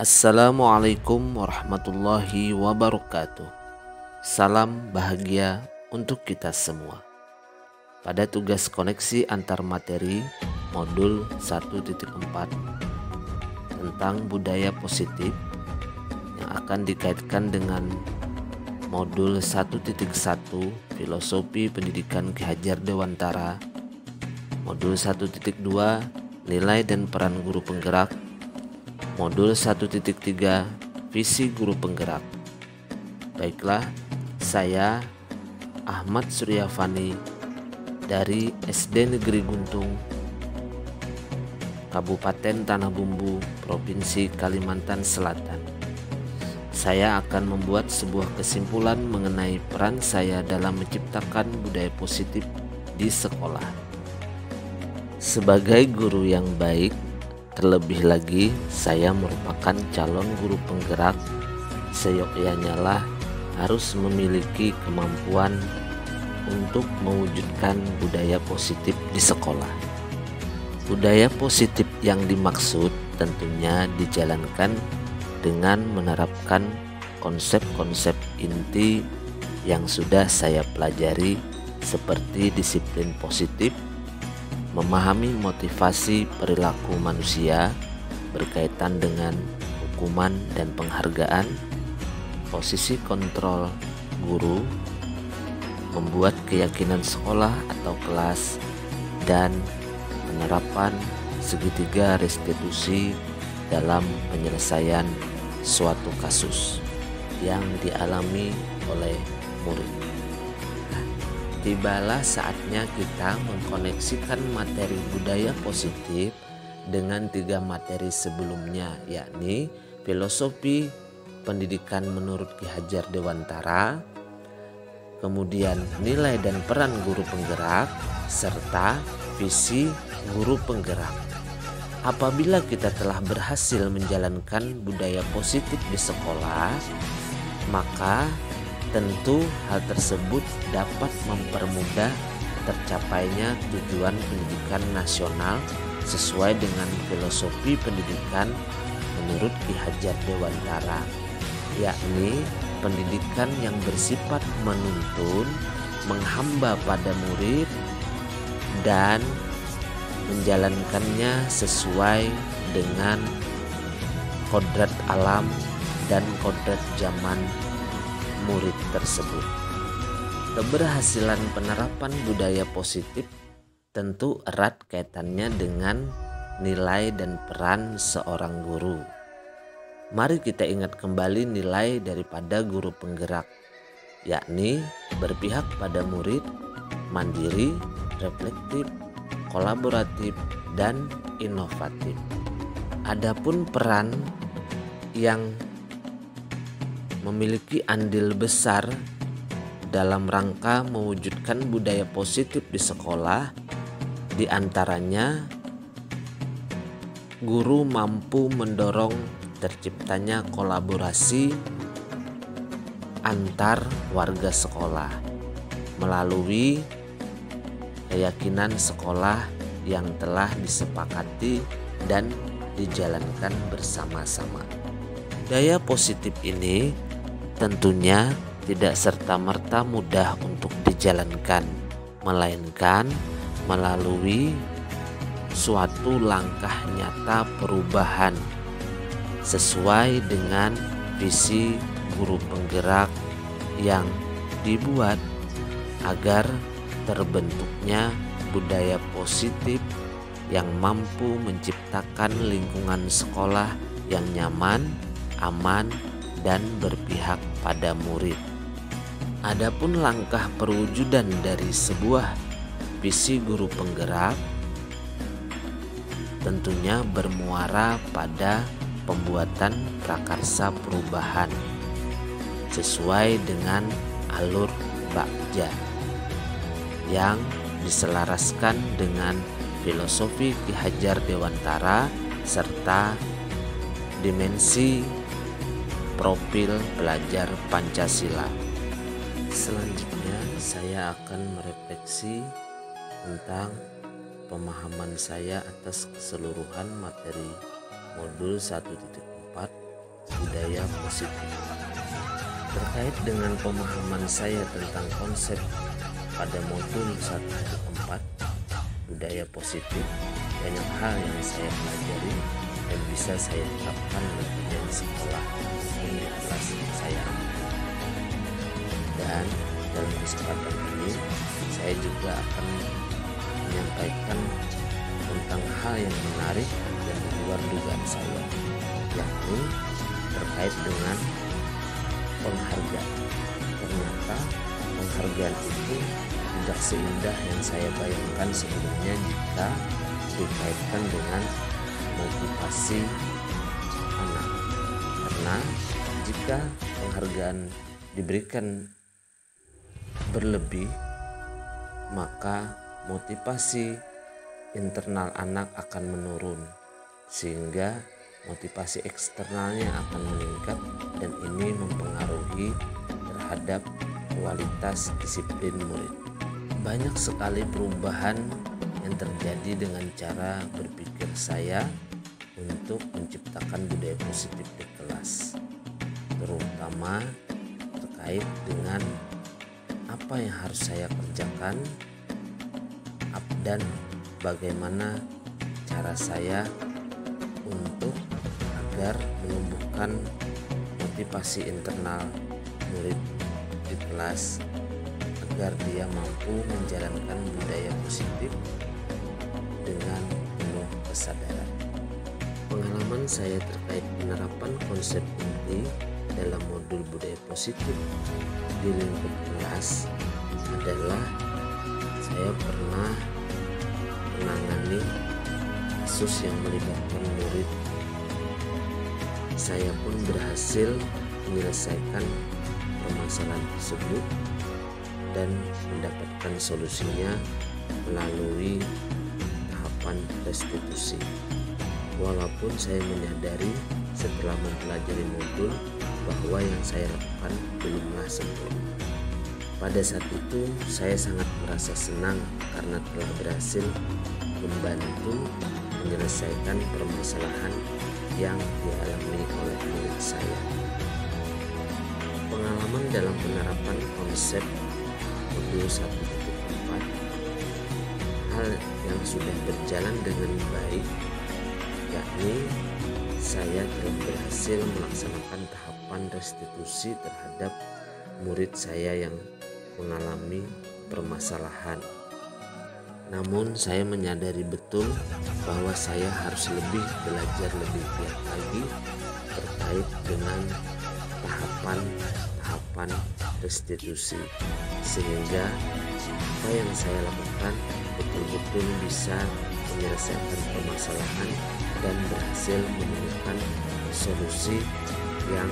Assalamualaikum warahmatullahi wabarakatuh. Salam bahagia untuk kita semua. Pada tugas koneksi antar materi modul 1.4 tentang budaya positif yang akan dikaitkan dengan modul 1.1 filosofi pendidikan Ki Hajar Dewantara, modul 1.2 nilai dan peran guru penggerak, modul 1.3 visi guru penggerak. Baiklah, saya Ahmad Suryafani dari SD Negeri Guntung, Kabupaten Tanah Bumbu, Provinsi Kalimantan Selatan. Saya akan membuat sebuah kesimpulan mengenai peran saya dalam menciptakan budaya positif di sekolah. Sebagai guru yang baik, terlebih lagi saya merupakan calon guru penggerak, seyogyanya lah harus memiliki kemampuan untuk mewujudkan budaya positif di sekolah. Budaya positif yang dimaksud tentunya dijalankan dengan menerapkan konsep-konsep inti yang sudah saya pelajari seperti disiplin positif, memahami motivasi perilaku manusia berkaitan dengan hukuman dan penghargaan, posisi kontrol guru, membuat keyakinan sekolah atau kelas, dan penerapan segitiga restitusi dalam penyelesaian suatu kasus yang dialami oleh murid. Tibalah saatnya kita mengkoneksikan materi budaya positif dengan 3 materi sebelumnya, yakni filosofi pendidikan menurut Ki Hajar Dewantara, kemudian nilai dan peran guru penggerak, serta visi guru penggerak. Apabila kita telah berhasil menjalankan budaya positif di sekolah, maka tentu hal tersebut dapat mempermudah tercapainya tujuan pendidikan nasional sesuai dengan filosofi pendidikan menurut Ki Hajar Dewantara, yakni pendidikan yang bersifat menuntun, menghamba pada murid, dan menjalankannya sesuai dengan kodrat alam dan kodrat zaman murid tersebut. Keberhasilan penerapan budaya positif tentu erat kaitannya dengan nilai dan peran seorang guru. Mari kita ingat kembali nilai daripada guru penggerak, yakni berpihak pada murid, mandiri, reflektif, kolaboratif, dan inovatif. Adapun peran yang memiliki andil besar dalam rangka mewujudkan budaya positif di sekolah, diantaranya guru mampu mendorong terciptanya kolaborasi antar warga sekolah melalui keyakinan sekolah yang telah disepakati dan dijalankan bersama-sama. Budaya positif ini tentunya tidak serta-merta mudah untuk dijalankan, melainkan melalui suatu langkah nyata perubahan sesuai dengan visi guru penggerak yang dibuat agar terbentuknya budaya positif yang mampu menciptakan lingkungan sekolah yang nyaman, aman, dan berpihak pada murid. Adapun langkah perwujudan dari sebuah visi guru penggerak tentunya bermuara pada pembuatan prakarsa perubahan sesuai dengan alur Bagja yang diselaraskan dengan filosofi Ki Hajar Dewantara serta dimensi profil pelajar Pancasila. Selanjutnya saya akan merefleksi tentang pemahaman saya atas keseluruhan materi modul 1.4 budaya positif. Terkait dengan pemahaman saya tentang konsep pada modul 1.4 budaya positif, banyak hal yang saya pelajari dan bisa saya terapkan nantinya di sekolah maupun di kelas yang saya ambil. Dan dalam kesempatan ini saya juga akan menyampaikan tentang hal yang menarik dan di luar dugaan saya, yakni terkait dengan penghargaan. Ternyata penghargaan itu tidak seindah yang saya bayangkan sebelumnya jika dikaitkan dengan motivasi anak. Karena jika penghargaan diberikan berlebih, maka motivasi internal anak akan menurun, sehingga motivasi eksternalnya akan meningkat, dan ini mempengaruhi terhadap kualitas disiplin murid. Banyak sekali perubahan yang terjadi dengan cara berpikir saya untuk menciptakan budaya positif di kelas, terutama terkait dengan apa yang harus saya kerjakan dan bagaimana cara saya untuk agar menumbuhkan motivasi internal murid di kelas agar dia mampu menjalankan budaya positif dengan penuh kesadaran. Pengalaman saya terkait penerapan konsep inti dalam modul budaya positif di lingkup kelas adalah saya pernah menangani kasus yang melibatkan murid. Saya pun berhasil menyelesaikan permasalahan tersebut dan mendapatkan solusinya melalui tahapan restitusi. Walaupun saya menyadari setelah mempelajari modul bahwa yang saya lakukan belumlah sempurna. Pada saat itu saya sangat merasa senang karena telah berhasil membantu menyelesaikan permasalahan yang dialami oleh murid saya. Pengalaman dalam penerapan konsep modul 1.4, hal yang sudah berjalan dengan baik, yakni saya telah berhasil melaksanakan tahapan restitusi terhadap murid saya yang mengalami permasalahan. Namun saya menyadari betul bahwa saya harus lebih belajar lebih giat lagi terkait dengan tahapan restitusi, sehingga apa yang saya lakukan betul-betul bisa menyelesaikan permasalahan dan berhasil menemukan solusi yang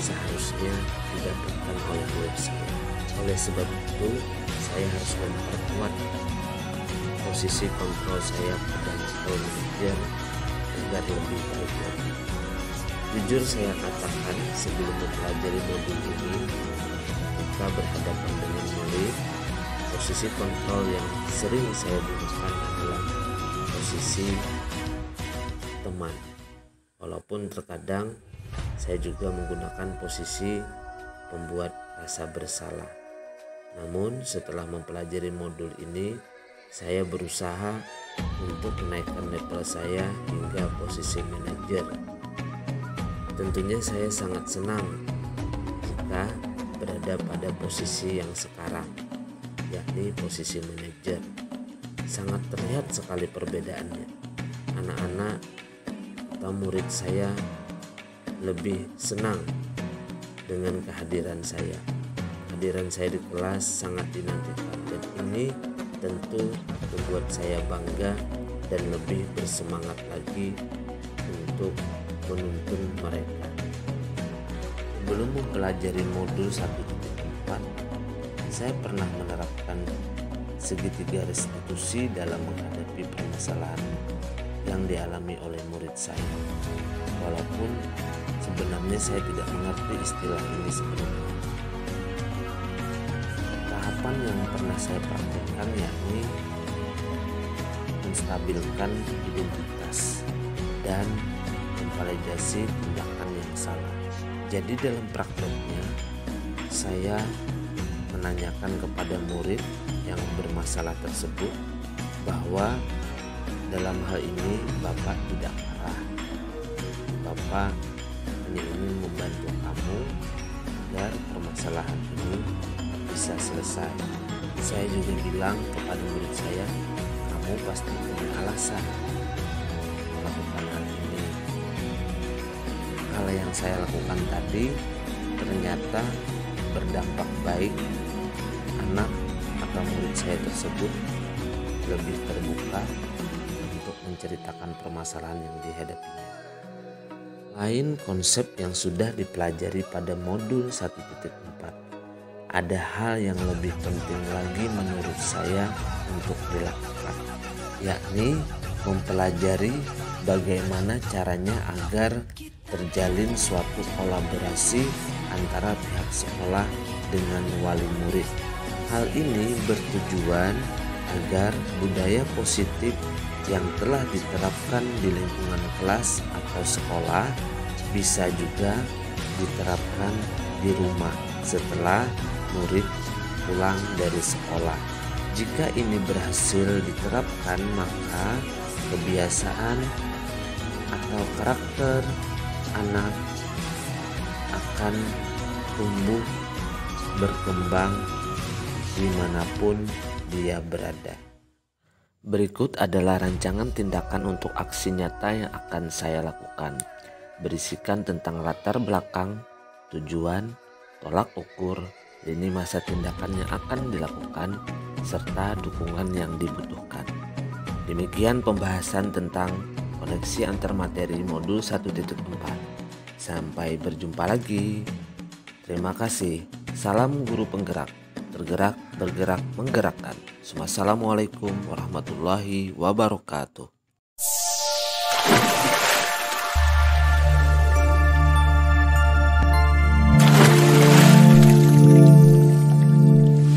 seharusnya didapatkan oleh murid saya. Oleh sebab itu, saya harus memperkuat posisi kontrol saya pada level manajer agar lebih baik lagi. Jujur saya katakan, sebelum mempelajari modul ini, ketika berhadapan dengan murid, posisi kontrol yang sering saya gunakan adalah posisi teman. Walaupun terkadang saya juga menggunakan posisi pembuat rasa bersalah. Namun setelah mempelajari modul ini, saya berusaha untuk menaikkan level saya hingga posisi manajer. Tentunya saya sangat senang jika berada pada posisi yang sekarang, yakni posisi manajer. Sangat terlihat sekali perbedaannya. Anak-anak atau murid saya lebih senang dengan kehadiran saya. Kehadiran saya di kelas sangat dinantikan, dan ini tentu membuat saya bangga dan lebih bersemangat lagi untuk menuntun mereka. Sebelum mempelajari modul 1.4, saya pernah menerapkan segitiga restitusi dalam menghadapi permasalahan yang dialami oleh murid saya. Walaupun sebenarnya saya tidak mengerti istilah ini sebelumnya. Tahapan yang pernah saya praktekkan yakni menstabilkan identitas dan memvalidasi tindakan yang bermasalah. Jadi dalam prakteknya saya menanyakan kepada murid yang bermasalah tersebut bahwa dalam hal ini Bapak tidak marah. Bapak hanya ingin membantu kamu agar permasalahan ini bisa selesai. Saya juga bilang kepada murid saya, kamu pasti punya alasan melakukan hal ini. Hal yang saya lakukan tadi ternyata berdampak baik. Anak atau murid saya tersebut lebih terbuka untuk menceritakan permasalahan yang dihadapinya. Lain konsep yang sudah dipelajari pada modul 1.4, ada hal yang lebih penting lagi menurut saya untuk dilakukan, yakni mempelajari bagaimana caranya agar terjalin suatu kolaborasi antara pihak sekolah dengan wali murid. Hal ini bertujuan agar budaya positif yang telah diterapkan di lingkungan kelas atau sekolah bisa juga diterapkan di rumah setelah murid pulang dari sekolah. Jika ini berhasil diterapkan, maka kebiasaan atau karakter anak akan tumbuh berkembang dimanapun dia berada. Berikut adalah rancangan tindakan untuk aksi nyata yang akan saya lakukan. Berisikan tentang latar belakang, tujuan, tolak ukur, lini masa tindakan yang akan dilakukan, serta dukungan yang dibutuhkan. Demikian pembahasan tentang koneksi antar materi modul 1.4. Sampai berjumpa lagi. Terima kasih. Salam guru penggerak. Tergerak, bergerak, menggerakkan. Wassalamualaikum warahmatullahi wabarakatuh.